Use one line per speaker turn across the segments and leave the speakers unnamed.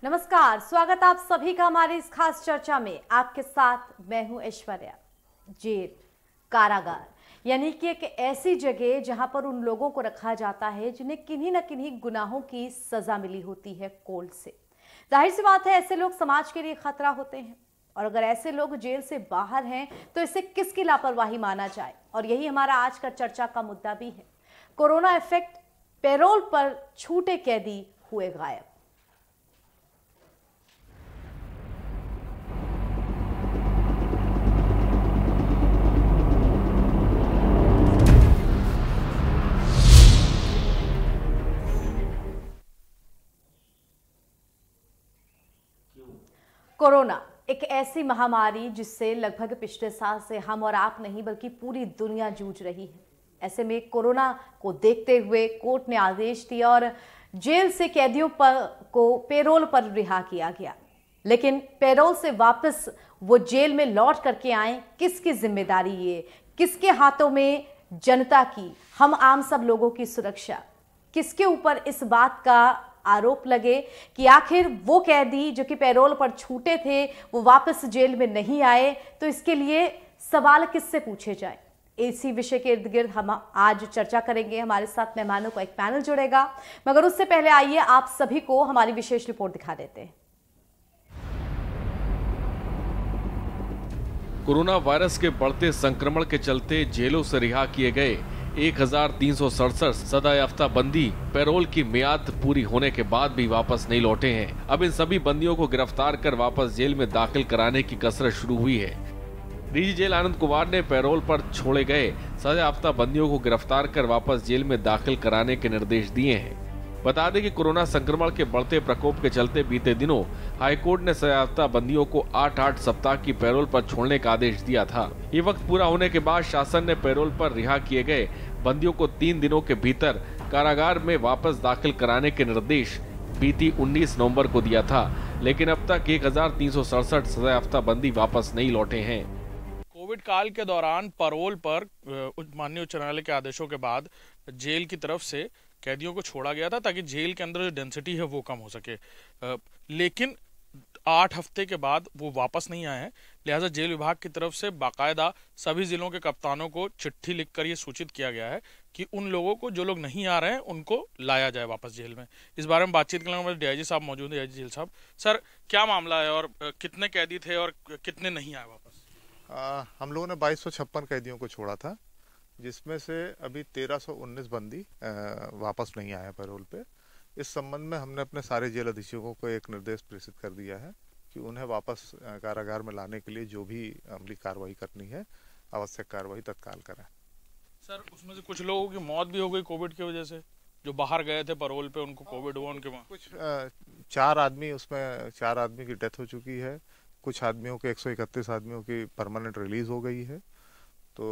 नमस्कार, स्वागत आप सभी का हमारी इस खास चर्चा में। आपके साथ मैं हूं ऐश्वर्या। जेल, कारागार यानी कि एक ऐसी जगह जहां पर उन लोगों को रखा जाता है जिन्हें किन्हीं न किन्हीं गुनाहों की सजा मिली होती है कोर्ट से। जाहिर सी बात है, ऐसे लोग समाज के लिए खतरा होते हैं और अगर ऐसे लोग जेल से बाहर हैं तो इसे किसकी लापरवाही माना जाए। और यही हमारा आज का चर्चा का मुद्दा भी है। कोरोना इफेक्ट, पैरोल पर छूटे कैदी हुए गायब। कोरोना एक ऐसी महामारी जिससे लगभग पिछले साल से हम और आप नहीं बल्कि पूरी दुनिया जूझ रही है। ऐसे में कोरोना को देखते हुए कोर्ट ने आदेश दिया और जेल से कैदियों को पैरोल पर रिहा किया गया। लेकिन पैरोल से वापस वो जेल में लौट करके आए, किसकी जिम्मेदारी ये? किसके हाथों में जनता की, हम आम सब लोगों की सुरक्षा? किसके ऊपर इस बात का आरोप लगे कि आखिर वो कैदी जो कि पैरोल पर छूटे थे वो वापस जेल में नहीं आए? तो इसके लिए सवाल किससे पूछे जाए, इसी विषय के इर्द गिर्द हम आज चर्चा करेंगे। हमारे साथ मेहमानों का एक पैनल जुड़ेगा, मगर उससे पहले आइए आप सभी को हमारी विशेष रिपोर्ट दिखा देते हैं।
कोरोना वायरस के बढ़ते संक्रमण के चलते जेलों से रिहा किए गए 1367 सजायाफ्ता बंदी पैरोल की मियाद पूरी होने के बाद भी वापस नहीं लौटे हैं। अब इन सभी बंदियों को गिरफ्तार कर वापस जेल में दाखिल कराने की कसरत शुरू हुई है। डीजी जेल आनंद कुमार ने पैरोल पर छोड़े गए सजायाफ्ता बंदियों को गिरफ्तार कर वापस जेल में दाखिल कराने के निर्देश दिए हैं। बता दें कि कोरोना संक्रमण के बढ़ते प्रकोप के चलते बीते दिनों हाईकोर्ट ने सजायाफ्ता बंदियों को 8-8 सप्ताह की पैरोल पर छोड़ने का आदेश दिया था। ये वक्त पूरा होने के बाद शासन ने पैरोल पर रिहा किए गए बंदियों को 3 दिनों के भीतर कारागार में वापस दाखिल कराने के निर्देश बीती 19 नवंबर को दिया था। लेकिन अब तक 1367 सजायाफ्ता बंदी वापस नहीं लौटे हैं।
कोविड काल के दौरान पैरोल पर माननीय उच्च न्यायालय के आदेशों के बाद जेल की तरफ से कैदियों को छोड़ा गया था ताकि जेल के अंदर जो डेंसिटी है वो कम हो सके। लेकिन 8 हफ्ते के बाद वो वापस नहीं आए हैं। लिहाजा जेल विभाग की तरफ से बाकायदा सभी जिलों के कप्तानों को चिट्ठी लिखकर ये सूचित किया गया है कि उन लोगों को, जो लोग नहीं आ रहे हैं, उनको लाया जाए वापस जेल में। इस बारे में बातचीत करने हमारे डीआईजी साहब मौजूद हैं। डीआईजी जेल साहब, सर क्या मामला है और कितने कैदी थे और कितने नहीं आए वापस?
हम लोगों ने 2256 कैदियों को छोड़ा था, जिसमें से अभी 1319 बंदी वापस नहीं आए पैरोल पे। इस संबंध में हमने अपने सारे जेल अधीक्षकों को एक निर्देश प्रेषित कर दिया है कि उन्हें वापस कारागार में लाने के लिए जो भी अमली कार्रवाई करनी है, आवश्यक कार्रवाई तत्काल करें।
सर, उसमें से कुछ लोगों की मौत भी हो गई कोविड की वजह से, जो बाहर गए थे पैरोल पे, उनको कोविड हुआ, उनके वहाँ
कुछ 4 आदमी की डेथ हो चुकी है। कुछ आदमियों के 131 आदमियों की परमानेंट रिलीज हो गई है। तो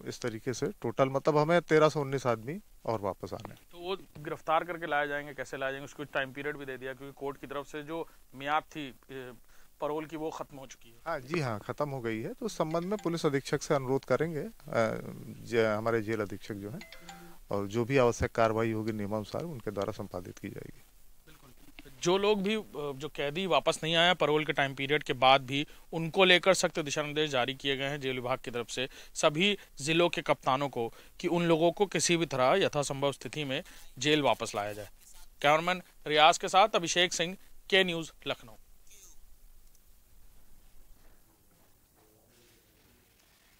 इस तरीके से टोटल मतलब हमें 1319 आदमी और वापस आने।
तो वो गिरफ्तार करके लाए जाएंगे, कैसे लाए जाएंगे? उसको टाइम पीरियड भी दे दिया क्योंकि कोर्ट की तरफ से जो मियाद थी पैरोल की वो खत्म हो चुकी है।
हाँ जी, हाँ, खत्म हो गई है। तो उस संबंध में पुलिस अधीक्षक से अनुरोध करेंगे, हमारे जेल अधीक्षक जो हैं, और जो भी आवश्यक कार्रवाई होगी नियमानुसार उनके द्वारा संपादित की जाएगी।
जो लोग भी, जो कैदी वापस नहीं आया पैरोल के टाइम पीरियड के बाद भी, उनको लेकर सख्त दिशा निर्देश जारी किए गए हैं जेल विभाग की तरफ से सभी जिलों के कप्तानों को कि उन लोगों को किसी भी तरह यथासंभव स्थिति में जेल वापस लाया जाए। कैमरामैन रियाज के साथ अभिषेक सिंह, के न्यूज, लखनऊ।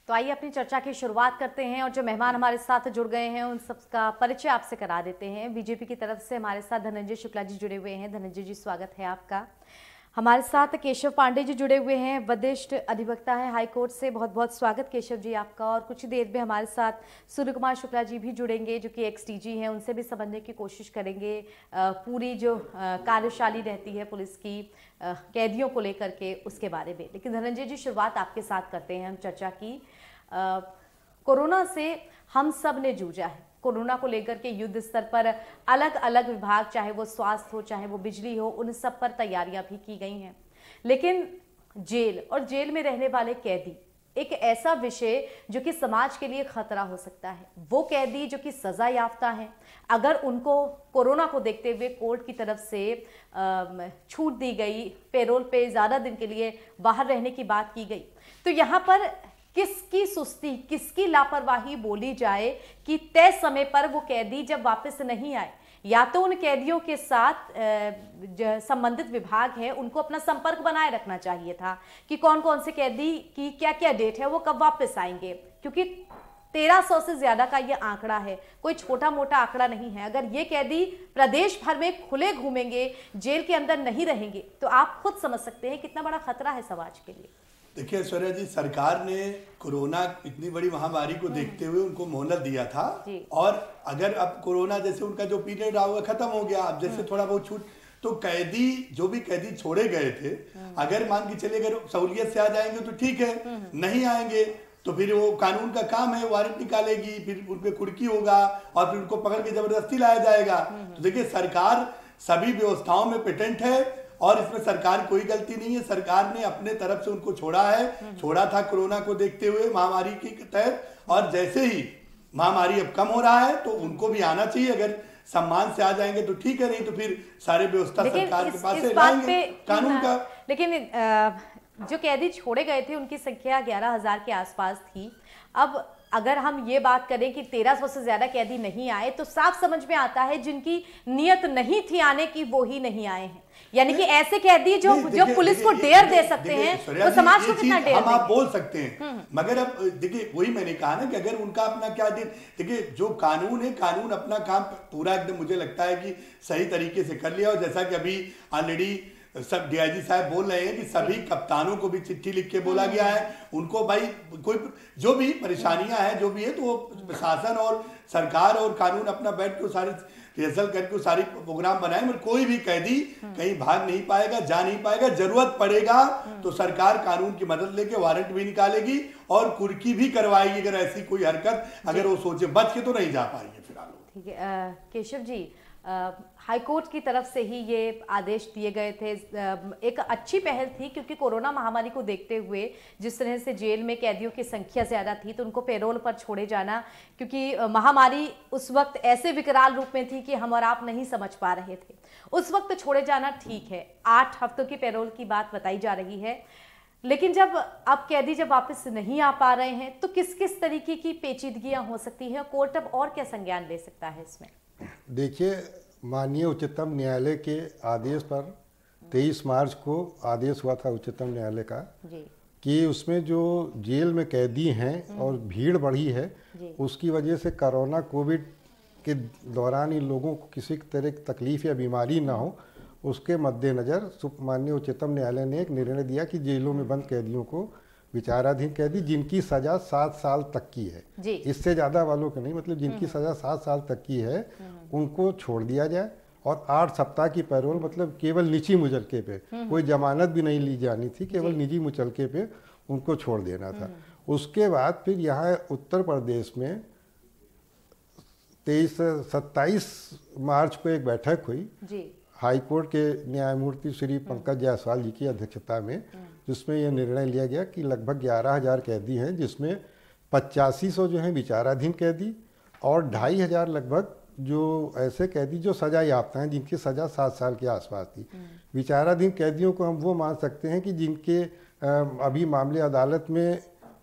तो आइए अपनी चर्चा की शुरुआत करते हैं और जो मेहमान हमारे साथ जुड़ गए हैं उन सबका परिचय आपसे करा देते हैं। बीजेपी की तरफ से हमारे साथ धनंजय शुक्ला जी जुड़े हुए हैं। धनंजय जी, स्वागत है आपका। हमारे साथ केशव पांडे जी जुड़े हुए हैं, वरिष्ठ अधिवक्ता हैं हाई कोर्ट से। बहुत बहुत स्वागत केशव जी आपका। और कुछ देर में हमारे साथ सूर्य कुमार शुक्ला जी भी जुड़ेंगे, जो कि एक्स-डीजी हैं। उनसे भी समझने की कोशिश करेंगे पूरी जो कार्यशैली रहती है पुलिस की कैदियों को लेकर के, उसके बारे में। लेकिन धनंजय जी, शुरुआत आपके साथ करते हैं हम चर्चा की। कोरोना से हम सब ने जूझा है। कोरोना को लेकर के युद्ध स्तर पर अलग अलग विभाग, चाहे वो स्वास्थ्य हो, चाहे वो बिजली हो, उन सब पर तैयारियां भी की गई हैं। लेकिन जेल और जेल में रहने वाले कैदी, एक ऐसा विषय जो कि समाज के लिए खतरा हो सकता है। वो कैदी जो कि सजा याफ्ता हैं, अगर उनको कोरोना को देखते हुए कोर्ट की तरफ से छूट दी गई, पैरोल पे ज़्यादा दिन के लिए बाहर रहने की बात की गई, तो यहाँ पर किसकी सुस्ती, किसकी लापरवाही बोली जाए कि तय समय पर वो कैदी जब वापस नहीं आए, या तो उन कैदियों के साथ संबंधित विभाग है उनको अपना संपर्क बनाए रखना चाहिए था कि कौन कौन से कैदी की क्या क्या डेट है, वो कब वापस आएंगे, क्योंकि 1300 से ज्यादा का ये आंकड़ा है, कोई छोटा मोटा आंकड़ा नहीं है। अगर ये कैदी प्रदेश भर में खुले घूमेंगे, जेल के अंदर नहीं रहेंगे, तो आप खुद समझ सकते हैं कितना बड़ा खतरा है समाज के लिए।
देखिए ऐश्वर्या जी, सरकार ने कोरोना इतनी बड़ी महामारी को देखते हुए उनको मोहलत दिया था, और अगर अब कोरोना जैसे उनका जो पीरियड रहा हुआ खत्म हो गया, अब जैसे थोड़ा बहुत छूट, तो कैदी जो भी कैदी छोड़े गए थे, अगर मान के चले अगर सहूलियत से आ जाएंगे तो ठीक है, नहीं आएंगे तो फिर वो कानून का काम है, वारंट निकालेगी, फिर उन पे कुर्की होगा और फिर उनको पकड़ के जबरदस्ती लाया जाएगा। तो देखिए सरकार सभी व्यवस्थाओं में पेटेंट है और इसमें सरकार कोई गलती नहीं है। सरकार ने अपने तरफ से उनको छोड़ा है, छोड़ा था कोरोना को देखते हुए महामारी के तहत, और जैसे ही महामारी अब कम हो रहा है तो उनको भी आना चाहिए। अगर सम्मान से आ जाएंगे तो ठीक है, नहीं तो फिर सारे व्यवस्था सरकार के पास से लाएंगे कानून का।
लेकिन जो कैदी छोड़े गए थे उनकी संख्या 11,000 के आसपास थी। अब अगर हम ये बात करें कि 1300 से ज्यादा कैदी नहीं आए, तो साफ समझ में आता है जिनकी नियत नहीं थी आने की वो ही नहीं आए हैं। यानी कि ऐसे कैदी जो पुलिस को डेयर दे सकते हैं, तो समाज को कितना डेयर
हम आप बोल सकते हैं, मगर अब देखिए वही मैंने कहा ना कि अगर उनका अपना क्या देखिए जो कानून है, कानून अपना काम पूरा एकदम मुझे लगता है कि सही तरीके से कर लिया। और जैसा कि अभी ऑलरेडी सब डीआईजी साहब बोल रहे हैं कि सभी कप्तानों को भी चिट्ठी लिख के बोला गया है, उनको भाई कोई जो भी परेशानियां हैं जो भी है, तो वो प्रशासन और सरकार और कानून अपना बैठ के सारी रिहर्सल करके सारी प्रोग्राम बनाए, मगर कोई भी कैदी कहीं भाग नहीं पाएगा, जा नहीं पाएगा। जरूरत पड़ेगा तो सरकार कानून की मदद लेके वारंट भी निकालेगी और कुर्की भी करवाएगी अगर ऐसी कोई हरकत अगर वो सोचे। बच के तो नहीं जा पाएंगे फिलहाल।
ठीक है केशव जी, हाईकोर्ट की तरफ से ही ये आदेश दिए गए थे, एक अच्छी पहल थी, क्योंकि कोरोना महामारी को देखते हुए जिस तरह से जेल में कैदियों की संख्या ज़्यादा थी, तो उनको पैरोल पर छोड़े जाना, क्योंकि महामारी उस वक्त ऐसे विकराल रूप में थी कि हम और आप नहीं समझ पा रहे थे, उस वक्त छोड़े जाना ठीक है। 8 हफ्तों की पैरोल की बात बताई जा रही है, लेकिन जब अब कैदी जब वापस नहीं आ पा रहे हैं, तो किस किस तरीके की पेचीदगियां हो सकती हैं? कोर्ट अब और क्या संज्ञान ले सकता है इसमें?
देखिए, माननीय उच्चतम न्यायालय के आदेश पर 23 मार्च को आदेश हुआ था उच्चतम न्यायालय का कि उसमें जो जेल में कैदी हैं और भीड़ बढ़ी है, उसकी वजह से कोरोना कोविड के दौरान इन लोगों को किसी तरह की तकलीफ या बीमारी ना हो, उसके मद्देनज़र माननीय उच्चतम न्यायालय ने एक निर्णय दिया कि जेलों में बंद कैदियों को, विचाराधीन कैदी जिनकी सज़ा 7 साल तक की है, इससे ज़्यादा वालों को नहीं, मतलब जिनकी सज़ा 7 साल तक की है, उनको छोड़ दिया जाए। और 8 सप्ताह की पैरोल, मतलब केवल निजी मुचलके पे, कोई जमानत भी नहीं ली जानी थी, केवल निजी मुचलके पे उनको छोड़ देना था। उसके बाद फिर यहाँ उत्तर प्रदेश में 27 मार्च को एक बैठक हुई हाईकोर्ट के न्यायमूर्ति श्री पंकज जायसवाल जी की अध्यक्षता में, जिसमें यह निर्णय लिया गया कि लगभग 11,000 कैदी हैं, जिसमें 8500 जो हैं विचाराधीन कैदी और 2500 लगभग जो ऐसे कैदी जो सजा याफ्ता हैं, जिनकी सज़ा 7 साल के आसपास थी। विचाराधीन कैदियों को हम वो मान सकते हैं कि जिनके अभी मामले अदालत में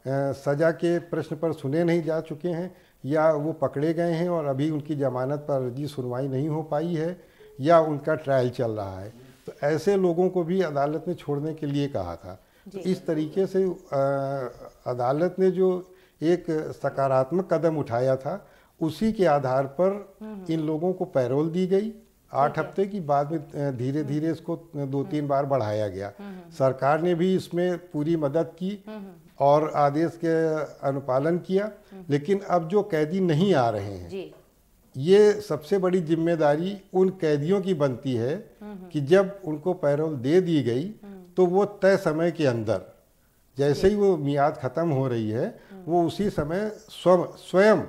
सज़ा के प्रश्न पर सुने नहीं जा चुके हैं, या वो पकड़े गए हैं और अभी उनकी जमानत पर अर्जी सुनवाई नहीं हो पाई है, या उनका ट्रायल चल रहा है, तो ऐसे लोगों को भी अदालत ने छोड़ने के लिए कहा था। तो इस तरीके से अदालत ने जो एक सकारात्मक कदम उठाया था, उसी के आधार पर इन लोगों को पैरोल दी गई 8 हफ्ते की। बाद में धीरे धीरे इसको 2-3 बार बढ़ाया गया। सरकार ने भी इसमें पूरी मदद की और आदेश के अनुपालन किया। लेकिन अब जो कैदी नहीं आ रहे हैं, ये सबसे बड़ी जिम्मेदारी उन कैदियों की बनती है कि जब उनको पैरोल दे दी गई तो वो तय समय के अंदर, जैसे ही वो मियाद खत्म हो रही है, वो उसी समय स्वयं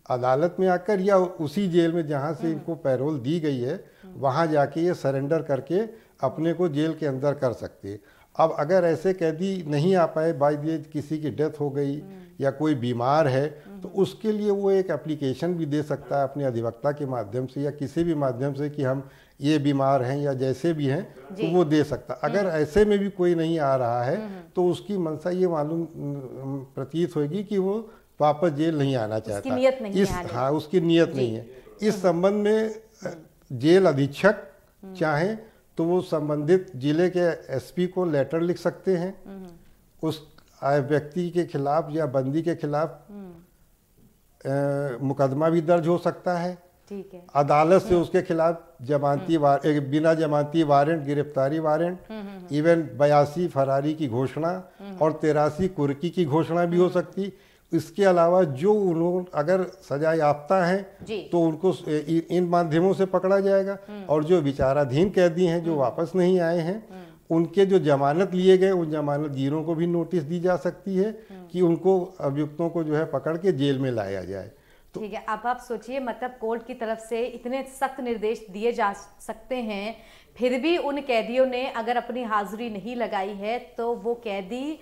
अदालत में आकर या उसी जेल में जहाँ से इनको पैरोल दी गई है, वहाँ जाके ये सरेंडर करके अपने को जेल के अंदर कर सकते हैं। अब अगर ऐसे कैदी नहीं आ पाए, बाय द वे किसी की डेथ हो गई या कोई बीमार है, तो उसके लिए वो एक एप्लीकेशन भी दे सकता है अपने अधिवक्ता के माध्यम से या किसी भी माध्यम से कि हम ये बीमार हैं या जैसे भी हैं, तो वो दे सकता। अगर ऐसे में भी कोई नहीं आ रहा है तो उसकी मंशा ये मालूम प्रतीत होगी कि वो वापस जेल नहीं आना चाहता,
उसकी नियत नहीं है।
हाँ, उसकी नियत नहीं है। इस संबंध में जेल अधीक्षक चाहे तो वो संबंधित जिले के एसपी को लेटर लिख सकते हैं, उस व्यक्ति के खिलाफ या बंदी के खिलाफ मुकदमा भी दर्ज हो सकता है।
ठीक है।
अदालत से उसके खिलाफ जमानती बिना जमानती वारंट, गिरफ्तारी वारंट, इवन 82 फरारी की घोषणा और 83 कुर्की की घोषणा भी हो सकती। इसके अलावा जो उन्होंने अगर सजा याफ्ता हैं तो उनको इन माध्यमों से पकड़ा जाएगा, और जो विचाराधीन कैदी हैं जो वापस नहीं आए हैं उनके जो जमानत लिए गए उन जमानतगीरों को भी नोटिस दी जा सकती है कि उनको अभियुक्तों को जो है पकड़ के जेल में लाया जाए।
तो ठीक है, अब आप सोचिए, मतलब कोर्ट की तरफ से इतने सख्त निर्देश दिए जा सकते हैं, फिर भी उन कैदियों ने अगर अपनी हाजिरी नहीं लगाई है तो वो कैदी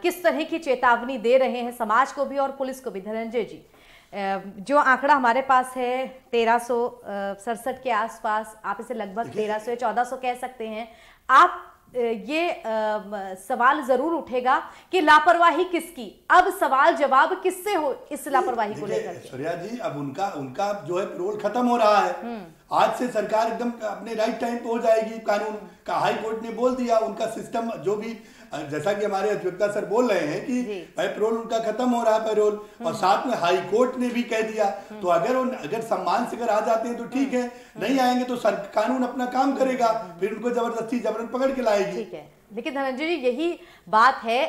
किस तरह की चेतावनी दे रहे हैं समाज को भी और पुलिस को भी। धनंजय जी, जो आंकड़ा हमारे पास है 1367 के आसपास, आप इसे लगभग 1300 या 1400 कह सकते हैं, आप ये सवाल जरूर उठेगा कि लापरवाही किसकी, अब सवाल जवाब किससे हो इस लापरवाही को लेकर।
सूर्या जी, अब उनका जो है पैरोल खत्म हो रहा है। आज से सरकार एकदम अपने राइट टाइम पे हो जाएगी। कानून का हाई कोर्ट ने बोल दिया, उनका सिस्टम जो भी, जैसा कि हमारे अधिवक्ता सर बोल रहे हैं कि भाई पैरोल उनका खत्म हो रहा है पैरोल, और साथ में हाई कोर्ट ने भी कह दिया। तो अगर सम्मान से अगर आ जाते हैं तो ठीक है, नहीं आएंगे तो कानून अपना काम करेगा, फिर उनको जबरदस्ती जबरन पकड़ के लाएगी।
ठीक है, लेकिन धनंजय जी यही बात है,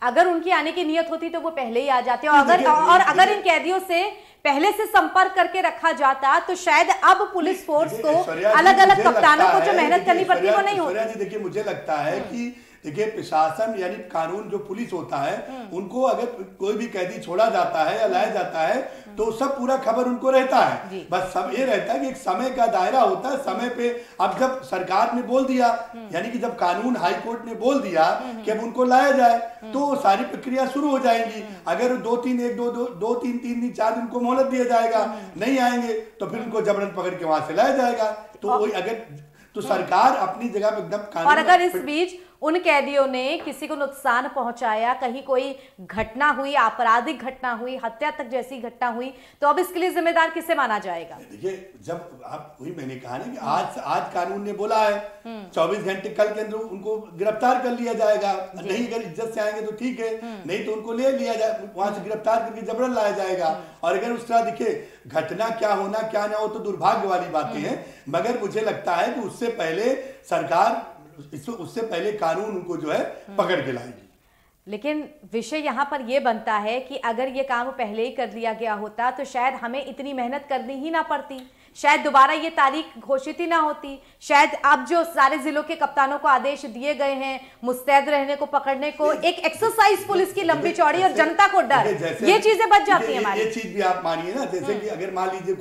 अगर उनकी आने की नियत होती तो वो पहले ही आ जाते, और अगर इन कैदियों से पहले से संपर्क करके रखा जाता तो शायद अब पुलिस फोर्स को अलग अलग कप्तानों को जो मेहनत करनी पड़ती वो नहीं होती।
देखिए, मुझे लगता है कि देखिए प्रशासन यानी कानून जो पुलिस होता है, उनको अगर कोई भी कैदी छोड़ा जाता है या लाया जाता है तो सब पूरा खबर उनको रहता है। बस सब ये रहता है कि एक समय का दायरा होता है, समय पे अब जब सरकार ने बोल दिया, यानी कि जब कानून हाई कोर्ट ने बोल दिया कि अब उनको लाया जाए तो सारी प्रक्रिया शुरू हो जाएगी। अगर 2-3 दिन 4 दिन को मोहलत दिया जाएगा, नहीं आएंगे तो फिर उनको जबरन पकड़ के वहां से लाया जाएगा। तो वही अगर तो सरकार अपनी जगह पे एकदम कानून,
और अगर इस बीच उन कैदियों ने किसी को नुकसान पहुंचाया, कहीं कोई घटना हुई, आपराधिक घटना हुई, हत्या तक जैसी घटना हुई, तो अब इसके लिए जिम्मेदार किसे माना जाएगा?
देखिए, जब आप वही मैंने कहा ना कि आज कानून ने बोला है 24 घंटे कल के अंदर उनको गिरफ्तार कर लिया जाएगा। नहीं अगर इज्जत से आएंगे तो ठीक है, नहीं तो उनको ले लिया जाए, वहां से गिरफ्तार करके जबरन लाया जाएगा। और अगर उस तरह देखिए घटना क्या होना क्या ना हो तो दुर्भाग्य वाली बातें हैं, मगर मुझे लगता है कि उससे पहले सरकार, उससे पहले कानून उनको जो है पकड़ के लाएगी।
लेकिन विषय यहाँ पर यह बनता है कि अगर ये काम पहले ही कर लिया गया होता तो शायद हमें इतनी मेहनत करनी ही ना पड़ती, शायद दोबारा ये तारीख घोषित ही ना होती, शायद अब जो सारे जिलों के कप्तानों को आदेश दिए गए हैं मुस्तैद रहने को, पकड़ने को, एक एक्सरसाइज पुलिस की लंबी चौड़ी और जनता को डर, ये चीजें बच जाती हैं हमारी।
ये चीज भी आप मानिए ना, जैसे कि अगर मान लीजिए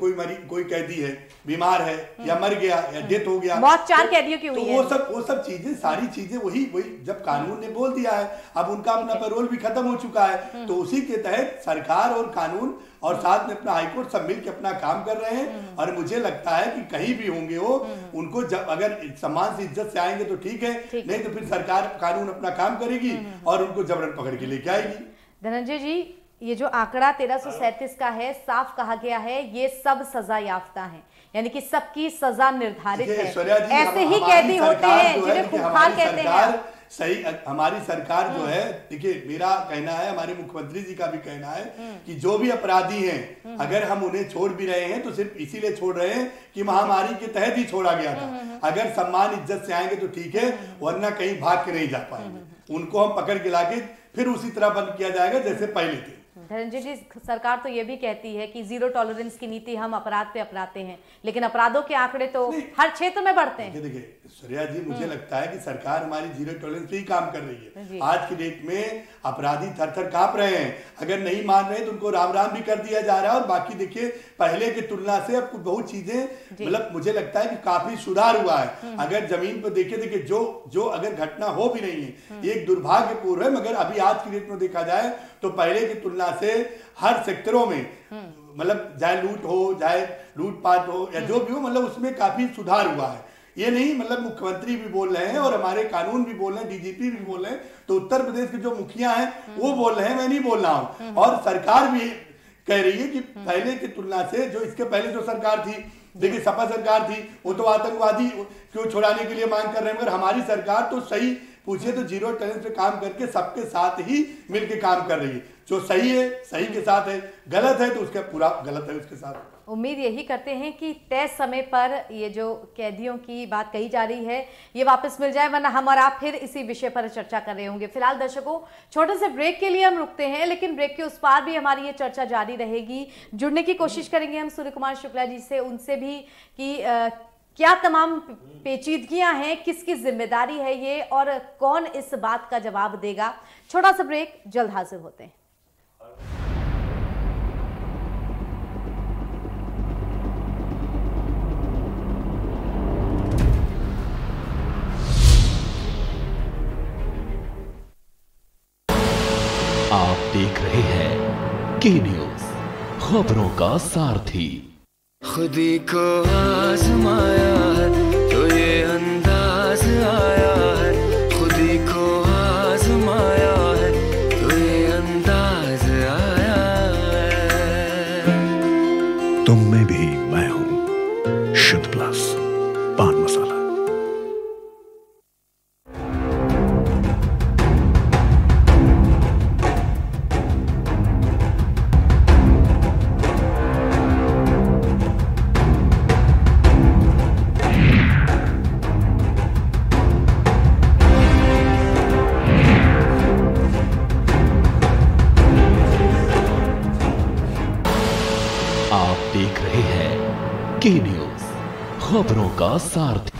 कोई कैदी है, बीमार है या मर गया या डेथ हो गया,
मौत 4 कैदियों की हुई है,
वो सब चीजें, सारी चीजें वही जब कानून ने बोल दिया है, अब उनका अपना पैरोल भी खत्म हो चुका है, तो उसी के तहत सरकार और कानून और साथ में अपना हाईकोर्ट सब मिलकर अपना काम कर रहे हैं। और मुझे लगता है कि कहीं भी होंगे वो, उनको जब अगर सम्मान से इज्जत से आएंगे तो ठीक है, नहीं तो फिर सरकार कानून अपना काम करेगी और उनको जबरन पकड़ के लेके आएगी।
धनंजय जी, ये जो आंकड़ा 1337 का है, साफ कहा गया है ये सब सजा याफ्ता है, यानी कि सबकी सजा निर्धारित है। ऐसे ही कैदी होते हैं जिन्हें खूंखार कहते हैं।
सही, हमारी सरकार जो है, देखिए मेरा कहना है, हमारे मुख्यमंत्री जी का भी कहना है कि जो भी अपराधी हैं, अगर हम उन्हें छोड़ भी रहे हैं तो सिर्फ इसीलिए छोड़ रहे हैं कि महामारी के तहत ही छोड़ा गया था। अगर सम्मान इज्जत से आएंगे तो ठीक है, वरना कहीं भाग के नहीं जा पाएंगे। उनको हम पकड़ के लाके फिर उसी तरह बंद किया जाएगा जैसे पहले थे।
धनंजय जी, सरकार तो ये भी कहती है कि जीरो टॉलरेंस की नीति हम अपराध पे अपनाते हैं, लेकिन अपराधों के आंकड़े तो हर क्षेत्र में बढ़ते हैं।
देखिए सूर्या जी, मुझे लगता है कि सरकार हमारी जीरो टॉलरेंस पे ही काम कर रही है। आज की डेट में अपराधी थर थर कांप रहे हैं, अगर नहीं मान रहे तो उनको राम राम भी कर दिया जा रहा है। और बाकी देखिए पहले की तुलना से अब बहुत चीजें मतलब मुझे लगता है कि काफी सुधार हुआ है। अगर जमीन पर देखिए जो अगर घटना हो भी नहीं है, एक दुर्भाग्यपूर्ण है, मगर अभी आज की डेट में देखा जाए तो पहले की तुलना से हर सेक्टरों में मतलब चाहे लूट हो, चाहे लूटपाट हो या जो भी हो, मतलब उसमें काफी सुधार हुआ है। ये नहीं मतलब मुख्यमंत्री भी बोल रहे हैं और हमारे कानून भी बोल रहे हैं, डीजीपी भी बोल रहे हैं, तो उत्तर प्रदेश के जो मुखिया हैं वो बोल रहे हैं, मैं नहीं बोल रहा हूं। और सरकार भी कह रही है कि पहले की तुलना से जो इसके पहले जो सरकार थी, देखिए सपा सरकार थी, वो तो आतंकवादी क्यों छुड़ाने के लिए मांग कर रहे हैं, मगर हमारी सरकार तो सही पूछिए तो जीरो टॉलरेंस पे काम करके सबके साथ ही मिलके काम कर रही है। जो सही है सही के साथ है, गलत है तो उसका पूरा गलत है उसके साथ।
उम्मीद यही करते हैं कि तय समय पर ये जो कैदियों की बात कही जा रही है ये वापस मिल जाए, वरना हम और आप फिर इसी विषय पर चर्चा कर रहे होंगे। फिलहाल दर्शकों, छोटे से ब्रेक के लिए हम रुकते हैं, लेकिन ब्रेक के उस पार भी हमारी ये चर्चा जारी रहेगी। जुड़ने की कोशिश करेंगे हम सूर्य कुमार शुक्ला जी से, उनसे भी कि क्या तमाम पेचीदगियां हैं, किसकी जिम्मेदारी है ये, और कौन इस बात का जवाब देगा। छोटा सा ब्रेक, जल्द हाजिर होते हैं।
आप देख रहे हैं के न्यूज, खबरों का सारथी।
खुदी को आजमाया है तो ये अंदाज आया है, खुदी को आजमाया है तो ये अंदाज आया है।
तुम में भी मैं हूं, शुद्ध प्लस पान मसाला।
देख रहे हैं के न्यूज, खबरों का सारथी।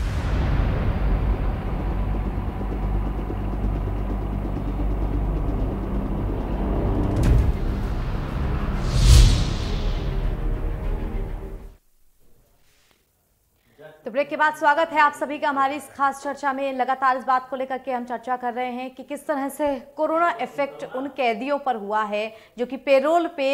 तो ब्रेक के बाद स्वागत है आप सभी का हमारी इस खास चर्चा में। लगातार इस बात को लेकर के हम चर्चा कर रहे हैं कि किस तरह से कोरोना इफेक्ट उन कैदियों पर हुआ है जो कि पेरोल पे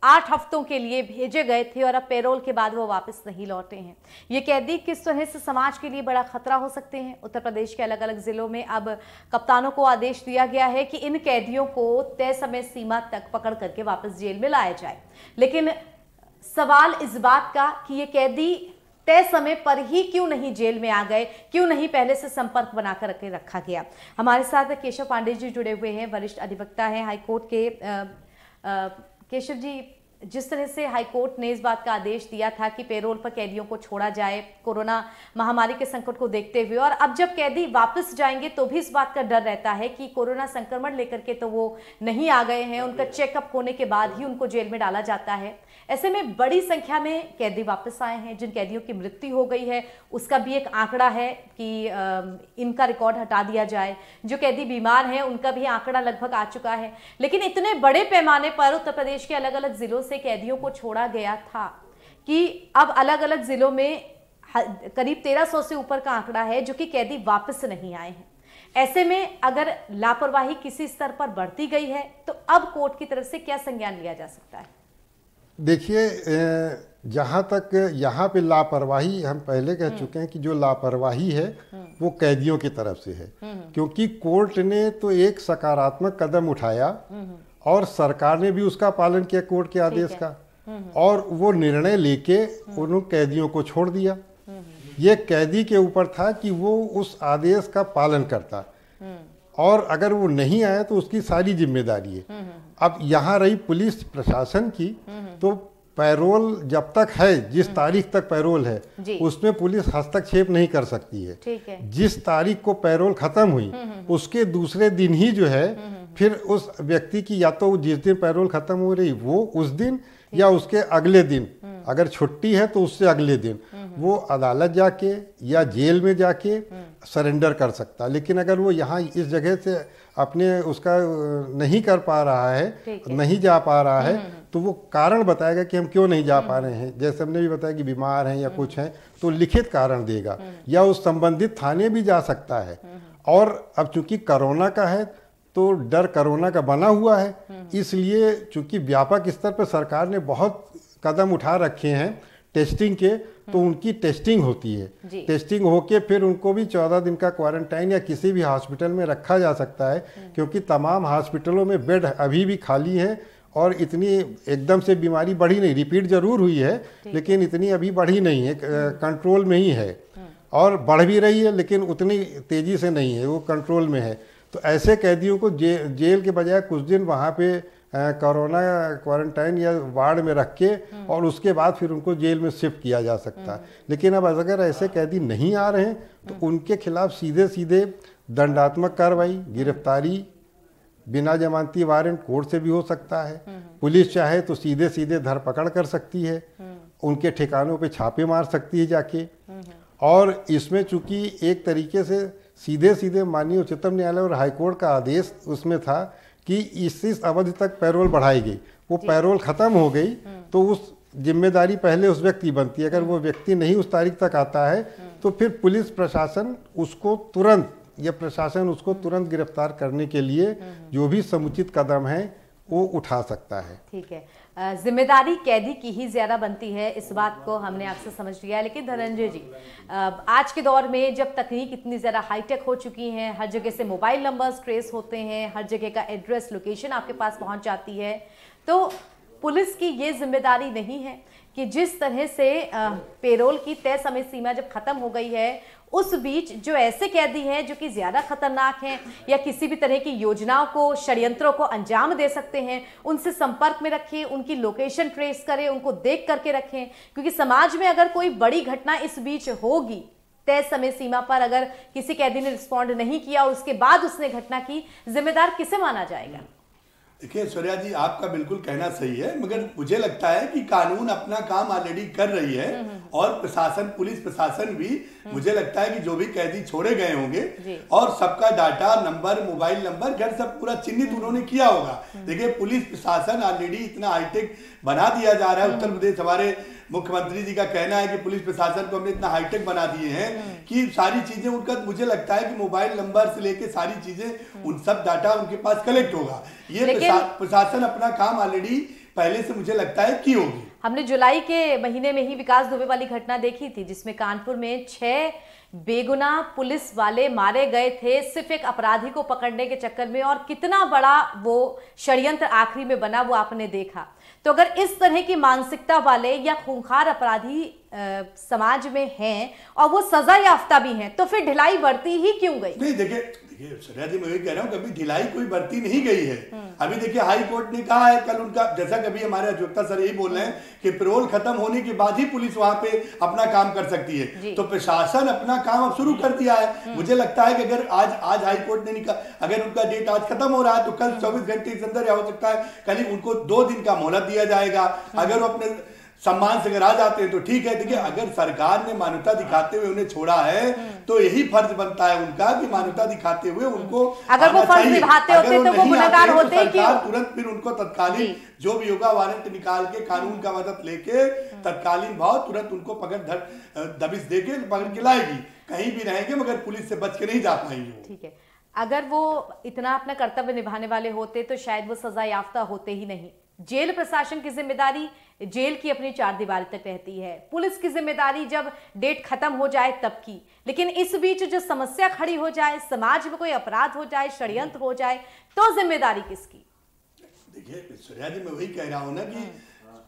8 हफ्तों के लिए भेजे गए थे और अब पेरोल के बाद वो वापस नहीं लौटे हैं। ये कैदी किस तरह से समाज के लिए बड़ा खतरा हो सकते हैं। उत्तर प्रदेश के अलग अलग जिलों में अब कप्तानों को आदेश दिया गया है कि इन कैदियों को तय समय सीमा तक पकड़ करके वापस जेल में लाया जाए। लेकिन सवाल इस बात का कि ये कैदी तय समय पर ही क्यों नहीं जेल में आ गए, क्यों नहीं पहले से संपर्क बनाकर रखा गया। हमारे साथ केशव पांडे जी जुड़े हुए हैं, वरिष्ठ अधिवक्ता हैं हाईकोर्ट के। केशव जी, जिस तरह से हाईकोर्ट ने इस बात का आदेश दिया था कि पेरोल पर कैदियों को छोड़ा जाए कोरोना महामारी के संकट को देखते हुए, और अब जब कैदी वापस जाएंगे तो भी इस बात का डर रहता है कि कोरोना संक्रमण लेकर के तो वो नहीं आ गए हैं, उनका चेकअप होने के बाद ही उनको जेल में डाला जाता है। ऐसे में बड़ी संख्या में कैदी वापस आए हैं। जिन कैदियों की मृत्यु हो गई है उसका भी एक आंकड़ा है कि इनका रिकॉर्ड हटा दिया जाए। जो कैदी बीमार हैं उनका भी आंकड़ा लगभग आ चुका है। लेकिन इतने बड़े पैमाने पर उत्तर प्रदेश के अलग अलग जिलों से कैदियों को छोड़ा गया था कि अब अलग अलग जिलों में करीब 1300 से ऊपर का आंकड़ा है जो कि कैदी वापस नहीं आए हैं। ऐसे में अगर लापरवाही किसी स्तर पर बढ़ती गई है तो अब कोर्ट की तरफ से क्या संज्ञान लिया जा सकता है?
देखिए, जहाँ तक यहाँ पे लापरवाही हम पहले कह चुके हैं कि जो लापरवाही है वो कैदियों की तरफ से है, क्योंकि कोर्ट ने तो एक सकारात्मक कदम उठाया और सरकार ने भी उसका पालन किया कोर्ट के आदेश का, और वो निर्णय लेके उन कैदियों को छोड़ दिया। ये कैदी के ऊपर था कि वो उस आदेश का पालन करता, और अगर वो नहीं आया तो उसकी सारी जिम्मेदारी है। अब यहाँ रही पुलिस प्रशासन की, तो पैरोल जब तक है, जिस तारीख तक पैरोल है उसमें पुलिस हस्तक्षेप नहीं कर सकती है। जिस तारीख को पैरोल खत्म हुई उसके दूसरे दिन ही जो है फिर उस व्यक्ति की या तो जिस दिन पैरोल खत्म हो रही वो उस दिन या उसके अगले दिन, अगर छुट्टी है तो उससे अगले दिन वो अदालत जाके या जेल में जाके सरेंडर कर सकता। लेकिन अगर वो यहाँ इस जगह से अपने उसका नहीं कर पा रहा है, नहीं जा पा रहा है, तो वो कारण बताएगा कि हम क्यों नहीं जा पा रहे हैं। जैसे हमने भी बताया कि बीमार हैं या कुछ हैं, तो लिखित कारण देगा या उस संबंधित थाने भी जा सकता है। और अब चूंकि कोरोना का है तो डर कोरोना का बना हुआ है, इसलिए चूंकि व्यापक स्तर पर सरकार ने बहुत कदम उठा रखे हैं टेस्टिंग के, तो उनकी टेस्टिंग होती है। टेस्टिंग होके फिर उनको भी 14 दिन का क्वारंटाइन या किसी भी हॉस्पिटल में रखा जा सकता है, क्योंकि तमाम हॉस्पिटलों में बेड अभी भी खाली है और इतनी एकदम से बीमारी बढ़ी नहीं, रिपीट जरूर हुई है लेकिन इतनी अभी बढ़ी नहीं है, कंट्रोल में ही है। और बढ़ भी रही है लेकिन उतनी तेजी से नहीं है, वो कंट्रोल में है। तो ऐसे कैदियों को जेल के बजाय कुछ दिन वहाँ पे कोरोना क्वारंटाइन या वार्ड में रख के और उसके बाद फिर उनको जेल में शिफ्ट किया जा सकता है। लेकिन अब अगर ऐसे कैदी नहीं आ रहे हैं तो उनके खिलाफ सीधे सीधे दंडात्मक कार्रवाई, गिरफ्तारी, बिना जमानती वारंट कोर्ट से भी हो सकता है। पुलिस चाहे तो सीधे सीधे धरपकड़ कर सकती है, उनके ठिकानों पे छापे मार सकती है जाके। और इसमें चूंकि एक तरीके से सीधे सीधे माननीय उच्चतम न्यायालय और हाईकोर्ट का आदेश उसमें था कि इस अवधि तक पैरोल बढ़ाई गई, वो पैरोल खत्म हो गई तो उस जिम्मेदारी पहले उस व्यक्ति बनती है। अगर वो व्यक्ति नहीं उस तारीख तक आता है तो फिर पुलिस प्रशासन उसको तुरंत या प्रशासन उसको तुरंत गिरफ्तार करने के लिए जो भी समुचित कदम है वो उठा सकता है।
ठीक है, जिम्मेदारी कैदी की ही ज्यादा बनती है, इस बात को हमने आपसे समझ लिया है। लेकिन धनंजय जी, आज के दौर में जब तकनीक इतनी ज्यादा हाईटेक हो चुकी है, हर जगह से मोबाइल नंबर्स ट्रेस होते हैं, हर जगह का एड्रेस लोकेशन आपके पास पहुंच जाती है, तो पुलिस की ये जिम्मेदारी नहीं है कि जिस तरह से पेरोल की तय समय सीमा जब खत्म हो गई है उस बीच जो ऐसे कैदी हैं जो कि ज्यादा खतरनाक हैं या किसी भी तरह की योजनाओं को, षड्यंत्रों को अंजाम दे सकते हैं, उनसे संपर्क में रखें, उनकी लोकेशन ट्रेस करें, उनको देख करके रखें। क्योंकि समाज में अगर कोई बड़ी घटना इस बीच होगी, तय समय सीमा पर अगर किसी कैदी ने रिस्पॉन्ड नहीं किया और उसके बाद उसने घटना की, जिम्मेदार किसे माना जाएगा?
देखिए सूर्या जी, आपका बिल्कुल कहना सही है, मगर मुझे लगता है कि कानून अपना काम ऑलरेडी कर रही है और प्रशासन, पुलिस प्रशासन भी, मुझे लगता है कि जो भी कैदी छोड़े गए होंगे और सबका डाटा, नंबर, मोबाइल नंबर, घर सब पूरा चिन्हित उन्होंने किया होगा। देखिए पुलिस प्रशासन ऑलरेडी इतना हाईटेक बना दिया जा रहा है। उत्तर प्रदेश, हमारे मुख्यमंत्री जी का कहना है कि पुलिस प्रशासन को हमने इतना हाईटेक बना दिए हैं कि सारी चीजें उनका, मुझे लगता है कि मोबाइल नंबर से लेके सारी चीजें, उन सब डाटा उनके पास कलेक्ट होगा। ये प्रशासन अपना काम ऑलरेडी पहले से मुझे लगता है की होगी।
हमने जुलाई के महीने में ही विकास दुबे वाली घटना देखी थी जिसमें कानपुर में 6 बेगुनाह पुलिस वाले मारे गए थे सिर्फ एक अपराधी को पकड़ने के चक्कर में, और कितना बड़ा वो षड्यंत्र आखिरी में बना वो आपने देखा। तो अगर इस तरह की मानसिकता वाले या खूंखार अपराधी समाज में हैं और वो सजा याफ्ता भी हैं, तो फिर ढिलाई बढ़ती ही क्यों गई?
नहीं, देखिए सूर्या जी, मैं वही कह रहा हूँ, कभी ढिलाई कोई बढ़ती नहीं गई है। अभी देखिए हाई कोर्ट ने कहा है कल उनका, जैसा कभी हमारे अधिवक्ता सर यही बोल रहे हैं कि पेरोल खत्म होने के बाद ही पुलिस वहां पे अपना काम कर सकती है। तो प्रशासन अपना काम अब शुरू कर दिया है। मुझे लगता है कि अगर आज हाई कोर्ट ने निकाला, अगर उनका डेट आज खत्म हो रहा है तो कल 24 घंटे के अंदर, या हो सकता है कल उनको 2 दिन का मोहलत दिया जाएगा। अगर वो अपने सम्मान से अगर आ जाते हैं तो ठीक है। देखिए अगर सरकार ने मानवता दिखाते हुए उन्हें छोड़ा है तो यही फर्ज बनता है उनका कि मानवता दिखाते हुए उनको,
अगर वो फर्ज निभाते होते तो वो गुनहगार होते क्यों?
तुरंत फिर उनको तत्कालीन जो भी होगा वारंट निकाल के, कानून का मदद लेके तत्कालीन भाव तुरंत उनको पकड़ दबिश देके पकड़ के लाएगी। कहीं भी रहेंगे मगर पुलिस से बच के नहीं जा पाएंगे।
ठीक है, अगर वो इतना अपना कर्तव्य निभाने वाले होते तो शायद वो सजा याफ्ता होते ही नहीं। जेल प्रशासन की जिम्मेदारी जेल की अपनी 4 दीवार तक रहती है, पुलिस की जिम्मेदारी जब डेट खत्म हो जाए तब की। लेकिन इस बीच जो समस्या खड़ी हो जाए, समाज में कोई अपराध हो जाए, षड्यंत्र हो जाए, तो जिम्मेदारी किसकी?
देखिए सूर्या जी, मैं वही कह रहा हूं ना कि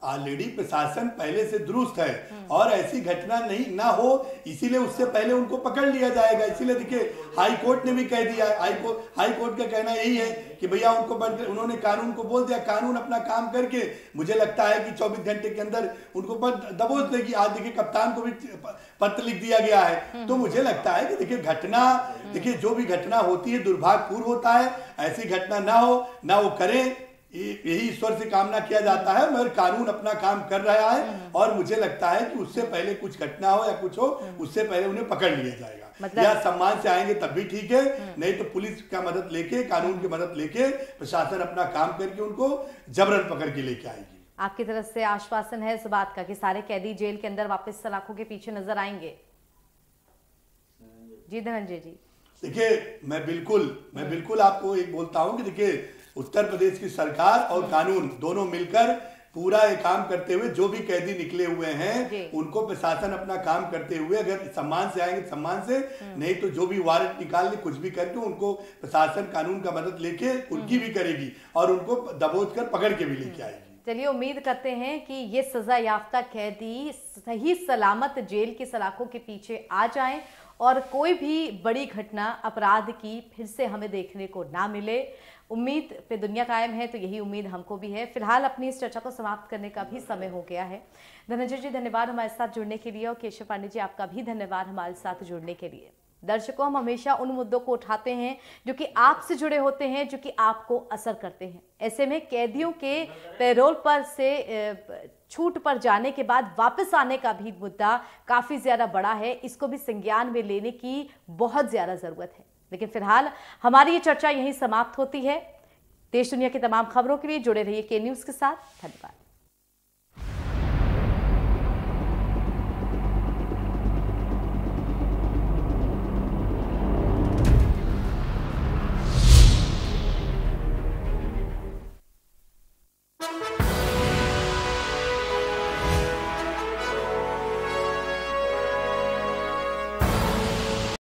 ऑलरेडी प्रशासन पहले से दुरुस्त है और ऐसी घटना नहीं ना हो, इसीलिए उससे पहले उनको पकड़ लिया जाएगा। इसीलिए देखिए हाई कोर्ट ने भी कह दिया, हाई कोर्ट का कहना यही है कि भैया उन्होंने कानून को बोल दिया, कानून अपना काम करके मुझे लगता है कि 24 घंटे के अंदर उनको दबोच देगी। आज देखिए कप्तान को भी पत्र लिख दिया गया है। तो मुझे लगता है कि देखिए घटना, देखिए जो भी घटना होती है दुर्भाग्यपूर्ण होता है, ऐसी घटना ना हो, ना वो करें, यही ईश्वर से कामना किया जाता है। मगर कानून अपना काम कर रहा है और मुझे लगता है कि उससे पहले कुछ घटना हो या कुछ हो, उससे पहले उन्हें पकड़ लिया जाएगा। मतलब या सम्मान से आएंगे तब भी ठीक है, नहीं तो पुलिस का मदद लेके, कानून की मदद लेके प्रशासन अपना काम करके उनको जबरन पकड़ के लेके आएगी।
आपकी तरफ से आश्वासन है इस बात का कि सारे कैदी जेल के अंदर वापस सलाखों के पीछे नजर आएंगे? जी धनंजय जी।
देखिए मैं बिल्कुल आपको एक बोलता हूं कि देखिए उत्तर प्रदेश की सरकार और कानून दोनों मिलकर पूरा ये काम करते हुए, जो भी कैदी निकले हुए हैं उनको प्रशासन अपना काम करते हुए, अगर सम्मान से आएंगे सम्मान से, नहीं तो जो भी वारंट निकाल के कुछ भी करके उनको प्रशासन कानून का मदद लेके उनकी भी करेगी और उनको दबोच कर पकड़ के भी लेके आएगी।
चलिए उम्मीद करते हैं कि ये सजा याफ्ता कैदी सही सलामत जेल की सलाखों के पीछे आ जाएं और कोई भी बड़ी घटना अपराध की फिर से हमें देखने को ना मिले। उम्मीद पे दुनिया कायम है, तो यही उम्मीद हमको भी है। फिलहाल अपनी इस चर्चा को समाप्त करने का भी समय हो गया है। धनंजय जी धन्यवाद हमारे साथ जुड़ने के लिए, और केशव पांडे जी आपका भी धन्यवाद हमारे साथ जुड़ने के लिए। दर्शकों, हम हमेशा उन मुद्दों को उठाते हैं जो कि आपसे जुड़े होते हैं, जो कि आपको असर करते हैं। ऐसे में कैदियों के पैरोल पर से छूट पर जाने के बाद वापस आने का भी मुद्दा काफी ज्यादा बड़ा है। इसको भी संज्ञान में लेने की बहुत ज्यादा जरूरत है। लेकिन फिलहाल हमारी ये चर्चा यहीं समाप्त होती है। देश दुनिया की तमाम खबरों के लिए जुड़े रहिए के न्यूज़ के साथ। धन्यवाद।